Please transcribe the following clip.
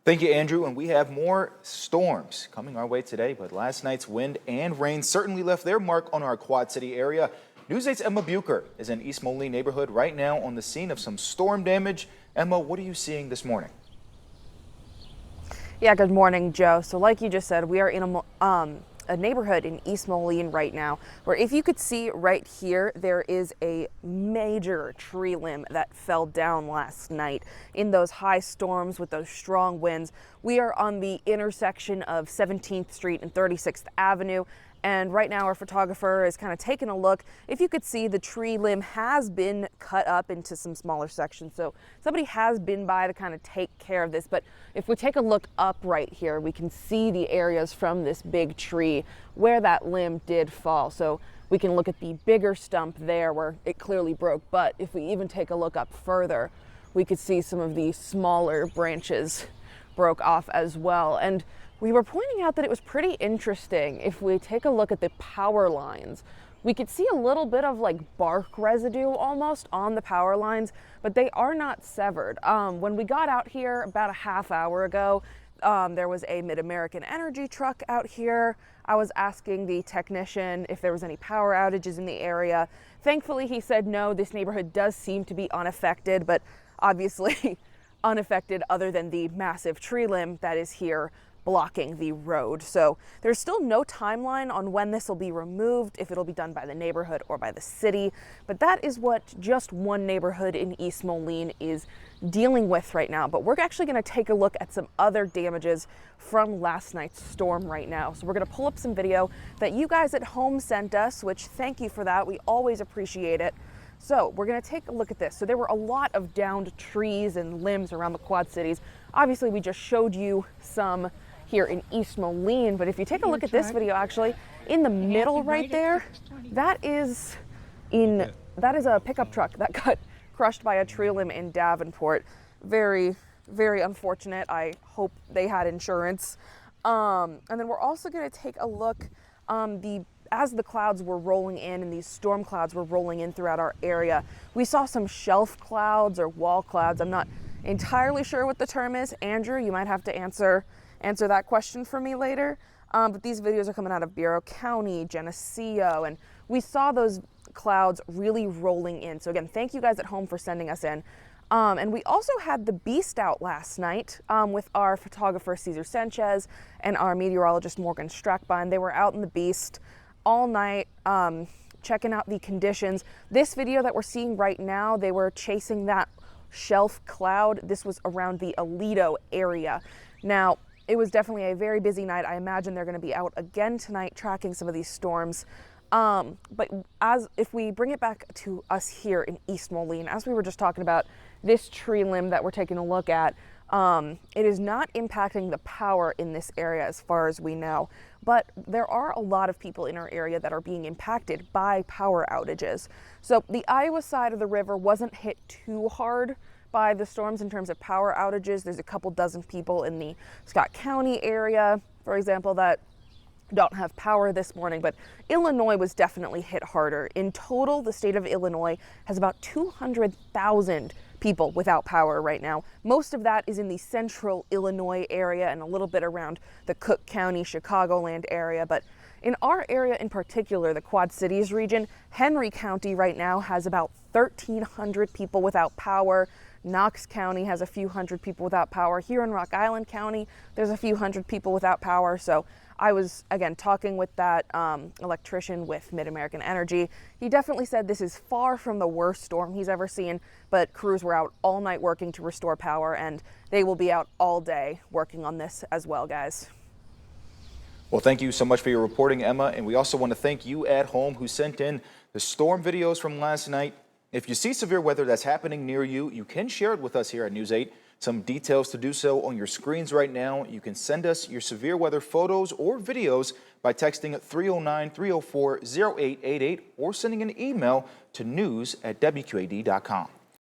Thank you, Andrew. And we have more storms coming our way today, but last night's wind and rain certainly left their mark on our Quad City area. News 8's Emma Bucher is in East Moline neighborhood right now on the scene of some storm damage. Emma, what are you seeing this morning? Yeah, good morning, Joe. So like you just said, we are in a neighborhood in East Moline right now, where if you could see right here, there is a major tree limb that fell down last night in those high storms with those strong winds. We are on the intersection of 17th Street and 36th Avenue. And right now our photographer is kind of taking a look. If you could see, the tree limb has been cut up into some smaller sections. So somebody has been by to kind of take care of this. But if we take a look up right here, we can see the areas from this big tree where that limb did fall. So we can look at the bigger stump there where it clearly broke. But if we even take a look up further, we could see some of the smaller branches broke off as well. And we were pointing out that it was pretty interesting. If we take a look at the power lines, we could see a little bit of like bark residue almost on the power lines, but they are not severed. When we got out here about a half hour ago, there was a Mid-American Energy truck out here. I was asking the technician if there was any power outages in the area. Thankfully, he said no, this neighborhood does seem to be unaffected, but obviously unaffected other than the massive tree limb that is here blocking the road. So there's still no timeline on when this will be removed, if it'll be done by the neighborhood or by the city, but that is what just one neighborhood in East Moline is dealing with right now. But we're actually going to take a look at some other damages from last night's storm right now. So we're going to pull up some video that you guys at home sent us, which thank you for that. We always appreciate it. So we're going to take a look at this. So there were a lot of downed trees and limbs around the Quad Cities. Obviously, we just showed you some here in East Moline, but if you take a look at this video, actually in the middle right there, that is a pickup truck that got crushed by a tree limb in Davenport. Very, very unfortunate. I hope they had insurance. And then we're also going to take a look as the clouds were rolling in and these storm clouds were rolling in throughout our area. We saw some shelf clouds or wall clouds. I'm not entirely sure what the term is. Andrew, you might have to answer that question for me later. But these videos are coming out of Bureau County, Geneseo, and we saw those clouds really rolling in. So again, thank you guys at home for sending us in. And we also had the Beast out last night with our photographer Cesar Sanchez and our meteorologist Morgan Strackbein. They were out in the Beast all night checking out the conditions. This video that we're seeing right now, they were chasing that shelf cloud. This was around the Aledo area. Now, it was definitely a very busy night. I imagine they're going to be out again tonight tracking some of these storms. But if we bring it back to us here in East Moline, as we were just talking about, this tree limb that we're taking a look at, it is not impacting the power in this area as far as we know. But there are a lot of people in our area that are being impacted by power outages. So the Iowa side of the river wasn't hit too hard by the storms in terms of power outages. There's a couple dozen people in the Scott County area, for example, that don't have power this morning, but Illinois was definitely hit harder. In total, the state of Illinois has about 200,000 people without power right now. Most of that is in the central Illinois area and a little bit around the Cook County, Chicagoland area. But in our area in particular, the Quad Cities region, Henry County right now has about 1,300 people without power. Knox County has a few hundred people without power. Here in Rock Island County, there's a few hundred people without power. So I was, again, talking with that electrician with Mid-American Energy. He definitely said this is far from the worst storm he's ever seen, but crews were out all night working to restore power, and they will be out all day working on this as well, guys. Well, thank you so much for your reporting, Emma. And we also want to thank you at home who sent in the storm videos from last night. If you see severe weather that's happening near you, you can share it with us here at News 8. Some details to do so on your screens right now. You can send us your severe weather photos or videos by texting 309-304-0888 or sending an email to news@wqad.com.